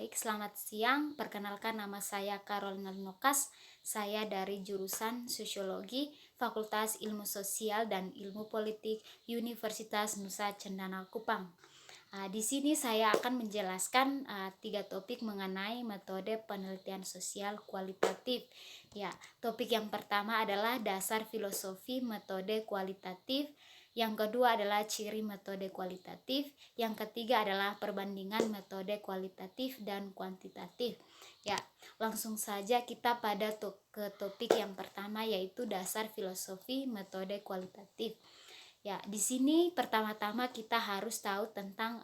Baik, selamat siang. Perkenalkan nama saya Carolina Lunokas. Saya dari jurusan Sosiologi, Fakultas Ilmu Sosial dan Ilmu Politik, Universitas Nusa Cendana Kupang. Di sini saya akan menjelaskan tiga topik mengenai metode penelitian sosial kualitatif. Ya, topik yang pertama adalah dasar filosofi metode kualitatif. Yang kedua adalah ciri metode kualitatif. Yang ketiga adalah perbandingan metode kualitatif dan kuantitatif. Ya, langsung saja kita pada ke topik yang pertama, yaitu dasar filosofi metode kualitatif. Ya, di sini pertama-tama kita harus tahu tentang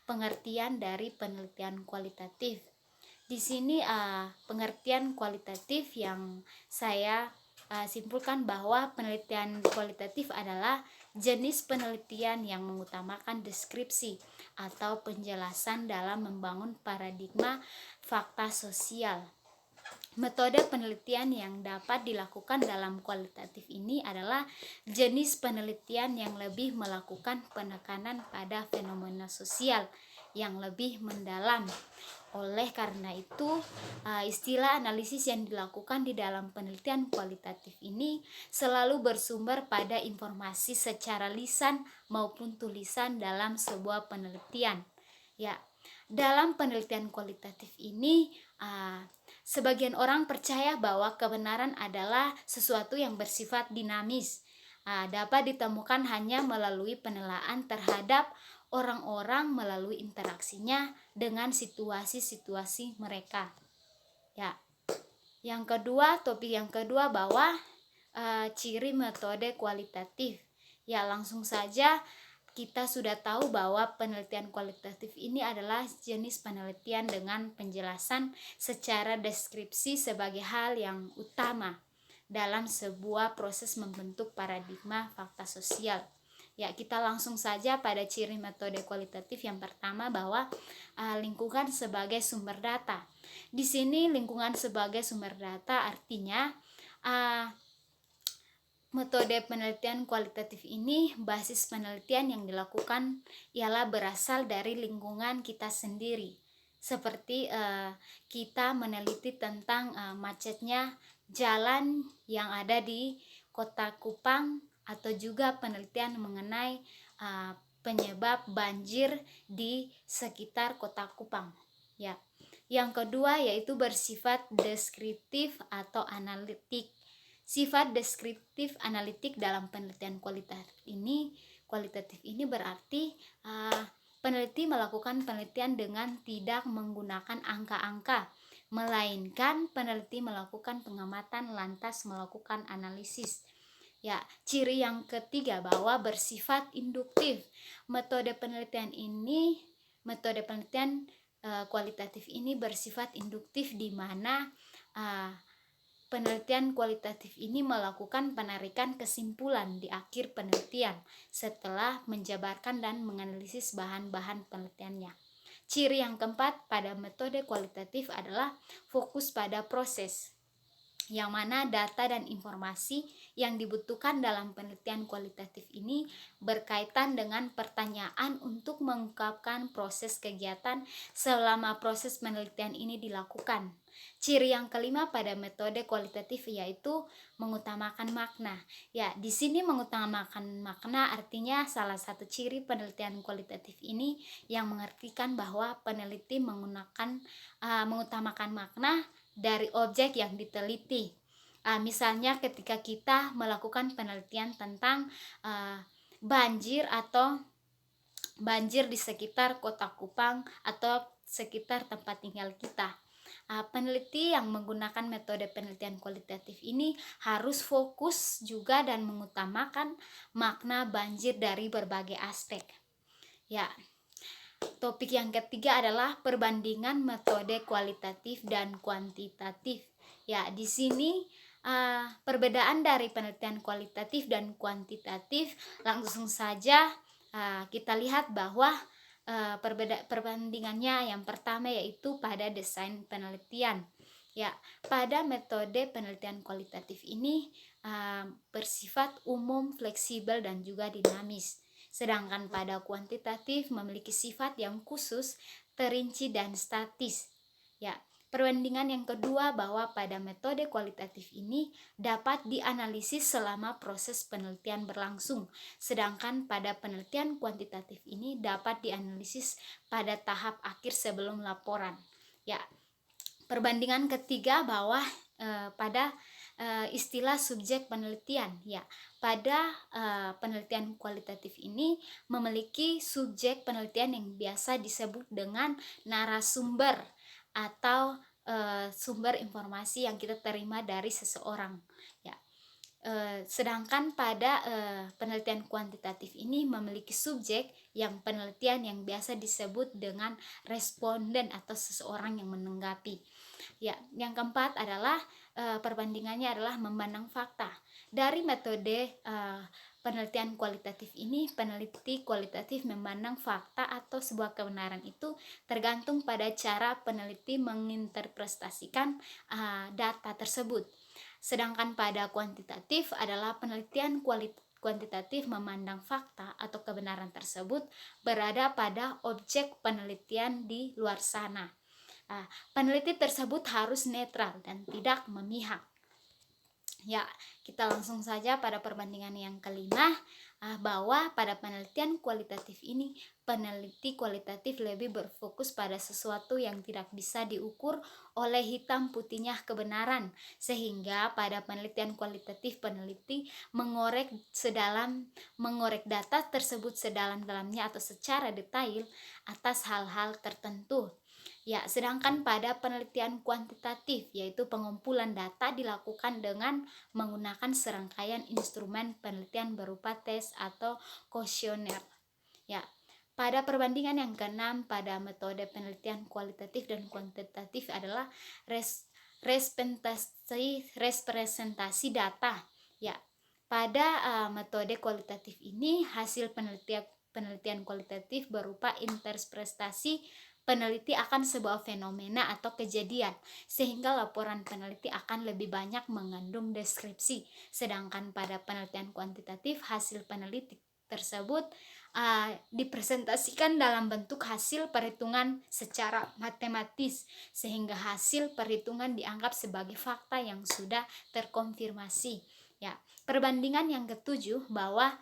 pengertian dari penelitian kualitatif. Di sini pengertian kualitatif yang saya simpulkan bahwa penelitian kualitatif adalah jenis penelitian yang mengutamakan deskripsi atau penjelasan dalam membangun paradigma fakta sosial. Metode penelitian yang dapat dilakukan dalam kualitatif ini adalah jenis penelitian yang lebih melakukan penekanan pada fenomena sosial yang lebih mendalam. Oleh karena itu, istilah analisis yang dilakukan di dalam penelitian kualitatif ini selalu bersumber pada informasi secara lisan maupun tulisan dalam sebuah penelitian. Ya, dalam penelitian kualitatif ini, sebagian orang percaya bahwa kebenaran adalah sesuatu yang bersifat dinamis, dapat ditemukan hanya melalui penilaian terhadap orang-orang melalui interaksinya dengan situasi-situasi mereka. Ya, yang kedua, topik yang kedua bahwa ciri metode kualitatif. Ya, langsung saja kita sudah tahu bahwa penelitian kualitatif ini adalah jenis penelitian dengan penjelasan secara deskripsi sebagai hal yang utama dalam sebuah proses membentuk paradigma fakta sosial. Ya, kita langsung saja pada ciri metode kualitatif yang pertama bahwa lingkungan sebagai sumber data. Di sini lingkungan sebagai sumber data artinya metode penelitian kualitatif ini basis penelitian yang dilakukan ialah berasal dari lingkungan kita sendiri. Seperti kita meneliti tentang macetnya jalan yang ada di Kota Kupang, atau juga penelitian mengenai penyebab banjir di sekitar Kota Kupang. Ya. Yang kedua yaitu bersifat deskriptif atau analitik. Sifat deskriptif analitik dalam penelitian kualitatif ini berarti peneliti melakukan penelitian dengan tidak menggunakan angka-angka, melainkan peneliti melakukan pengamatan lantas melakukan analisis. Ya, ciri yang ketiga bahwa bersifat induktif. Metode penelitian kualitatif ini bersifat induktif, di mana penelitian kualitatif ini melakukan penarikan kesimpulan di akhir penelitian setelah menjabarkan dan menganalisis bahan-bahan penelitiannya. Ciri yang keempat pada metode kualitatif adalah fokus pada proses, yang mana data dan informasi yang dibutuhkan dalam penelitian kualitatif ini berkaitan dengan pertanyaan untuk mengungkapkan proses kegiatan selama proses penelitian ini dilakukan. Ciri yang kelima pada metode kualitatif yaitu mengutamakan makna. Ya, di sini mengutamakan makna artinya salah satu ciri penelitian kualitatif ini yang mengartikan bahwa peneliti mengutamakan makna dari objek yang diteliti. Misalnya ketika kita melakukan penelitian tentang banjir di sekitar Kota Kupang atau sekitar tempat tinggal kita. Peneliti yang menggunakan metode penelitian kualitatif ini harus fokus juga dan mengutamakan makna banjir dari berbagai aspek. Ya, topik yang ketiga adalah perbandingan metode kualitatif dan kuantitatif. Ya, di sini perbedaan dari penelitian kualitatif dan kuantitatif langsung saja kita lihat bahwa perbandingannya yang pertama yaitu pada desain penelitian. Ya, pada metode penelitian kualitatif ini bersifat umum, fleksibel dan juga dinamis. Sedangkan pada kuantitatif memiliki sifat yang khusus, terinci dan statis. Ya, perbandingan yang kedua bahwa pada metode kualitatif ini dapat dianalisis selama proses penelitian berlangsung, sedangkan pada penelitian kuantitatif ini dapat dianalisis pada tahap akhir sebelum laporan. Ya, perbandingan ketiga bahwa pada istilah subjek penelitian, ya, pada penelitian kualitatif ini memiliki subjek penelitian yang biasa disebut dengan narasumber atau sumber informasi yang kita terima dari seseorang, ya. Sedangkan pada penelitian kuantitatif ini memiliki subjek yang penelitian yang biasa disebut dengan responden atau seseorang yang menanggapi. Ya, yang keempat adalah perbandingannya adalah memandang fakta. Dari metode penelitian kualitatif ini, peneliti kualitatif memandang fakta atau sebuah kebenaran itu tergantung pada cara peneliti menginterpretasikan data tersebut. Sedangkan pada kuantitatif adalah penelitian kuantitatif memandang fakta atau kebenaran tersebut berada pada objek penelitian di luar sana. Peneliti tersebut harus netral dan tidak memihak. Ya, kita langsung saja pada perbandingan yang kelima, bahwa pada penelitian kualitatif ini, peneliti kualitatif lebih berfokus pada sesuatu yang tidak bisa diukur oleh hitam putihnya kebenaran, sehingga pada penelitian kualitatif peneliti mengorek data tersebut sedalam-dalamnya atau secara detail atas hal-hal tertentu. Ya, sedangkan pada penelitian kuantitatif, yaitu pengumpulan data dilakukan dengan menggunakan serangkaian instrumen penelitian berupa tes atau kuesioner. Ya, pada perbandingan yang keenam pada metode penelitian kualitatif dan kuantitatif adalah representasi data. Ya, pada metode kualitatif ini hasil penelitian kualitatif berupa interpretasi peneliti akan sebuah fenomena atau kejadian, sehingga laporan peneliti akan lebih banyak mengandung deskripsi. Sedangkan pada penelitian kuantitatif, hasil peneliti tersebut dipresentasikan dalam bentuk hasil perhitungan secara matematis, sehingga hasil perhitungan dianggap sebagai fakta yang sudah terkonfirmasi. Ya, perbandingan yang ketujuh bahwa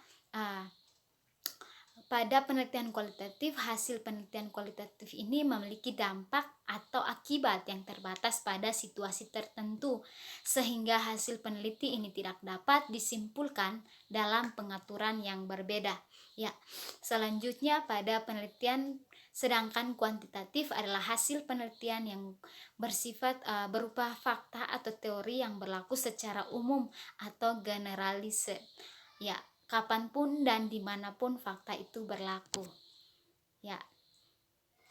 pada penelitian kualitatif, hasil penelitian kualitatif ini memiliki dampak atau akibat yang terbatas pada situasi tertentu, sehingga hasil peneliti ini tidak dapat disimpulkan dalam pengaturan yang berbeda. Ya, selanjutnya pada penelitian, sedangkan kuantitatif adalah hasil penelitian yang bersifat berupa fakta atau teori yang berlaku secara umum atau generalise. Ya, kapanpun dan dimanapun fakta itu berlaku. Ya,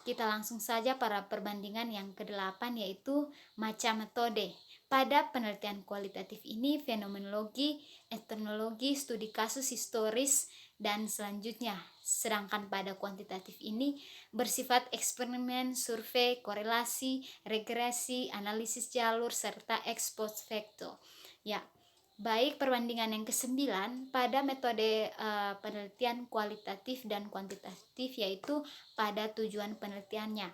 kita langsung saja pada perbandingan yang ke-8, yaitu macam metode. Pada penelitian kualitatif ini, fenomenologi, etnologi, studi kasus historis, dan selanjutnya. Sedangkan pada kuantitatif ini bersifat eksperimen, survei, korelasi, regresi, analisis jalur, serta ex post facto. Ya, baik perbandingan yang ke-9 pada metode penelitian kualitatif dan kuantitatif, yaitu pada tujuan penelitiannya.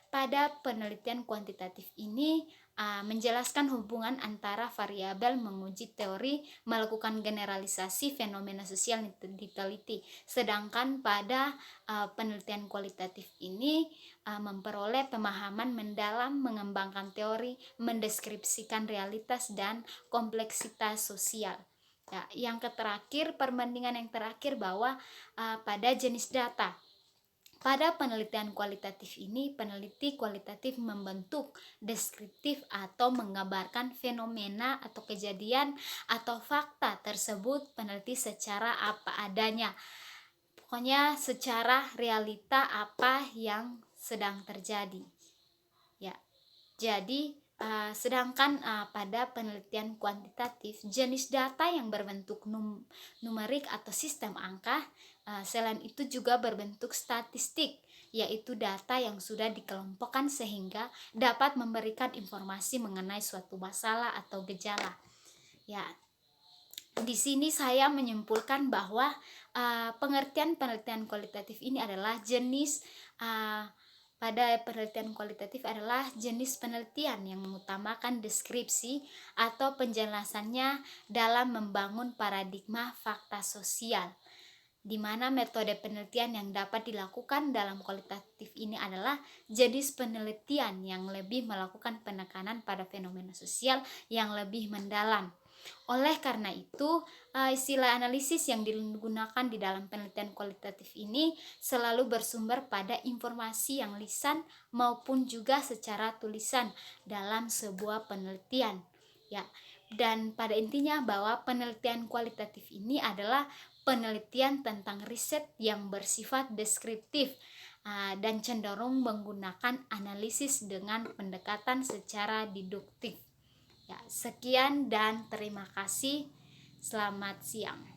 Pada penelitian kuantitatif ini menjelaskan hubungan antara variabel, menguji teori, melakukan generalisasi fenomena sosial diteliti. Sedangkan pada penelitian kualitatif ini memperoleh pemahaman mendalam, mengembangkan teori, mendeskripsikan realitas dan kompleksitas sosial. Ya, yang terakhir, perbandingan yang terakhir bahwa pada jenis data. Pada penelitian kualitatif ini, peneliti kualitatif membentuk deskriptif atau menggambarkan fenomena atau kejadian atau fakta tersebut peneliti secara apa adanya. Pokoknya secara realita apa yang sedang terjadi. Ya. Jadi sedangkan pada penelitian kuantitatif, jenis data yang berbentuk numerik atau sistem angka, selain itu juga berbentuk statistik, yaitu data yang sudah dikelompokkan sehingga dapat memberikan informasi mengenai suatu masalah atau gejala. Ya, di sini saya menyimpulkan bahwa pengertian penelitian kualitatif ini adalah jenis pada penelitian kualitatif adalah jenis penelitian yang mengutamakan deskripsi atau penjelasannya dalam membangun paradigma fakta sosial, di mana metode penelitian yang dapat dilakukan dalam kualitatif ini adalah jenis penelitian yang lebih melakukan penekanan pada fenomena sosial yang lebih mendalam. Oleh karena itu, istilah analisis yang digunakan di dalam penelitian kualitatif ini selalu bersumber pada informasi yang lisan maupun juga secara tulisan dalam sebuah penelitian. Ya, dan pada intinya bahwa penelitian kualitatif ini adalah penelitian tentang riset yang bersifat deskriptif dan cenderung menggunakan analisis dengan pendekatan secara deduktif. Ya, sekian dan terima kasih. Selamat siang.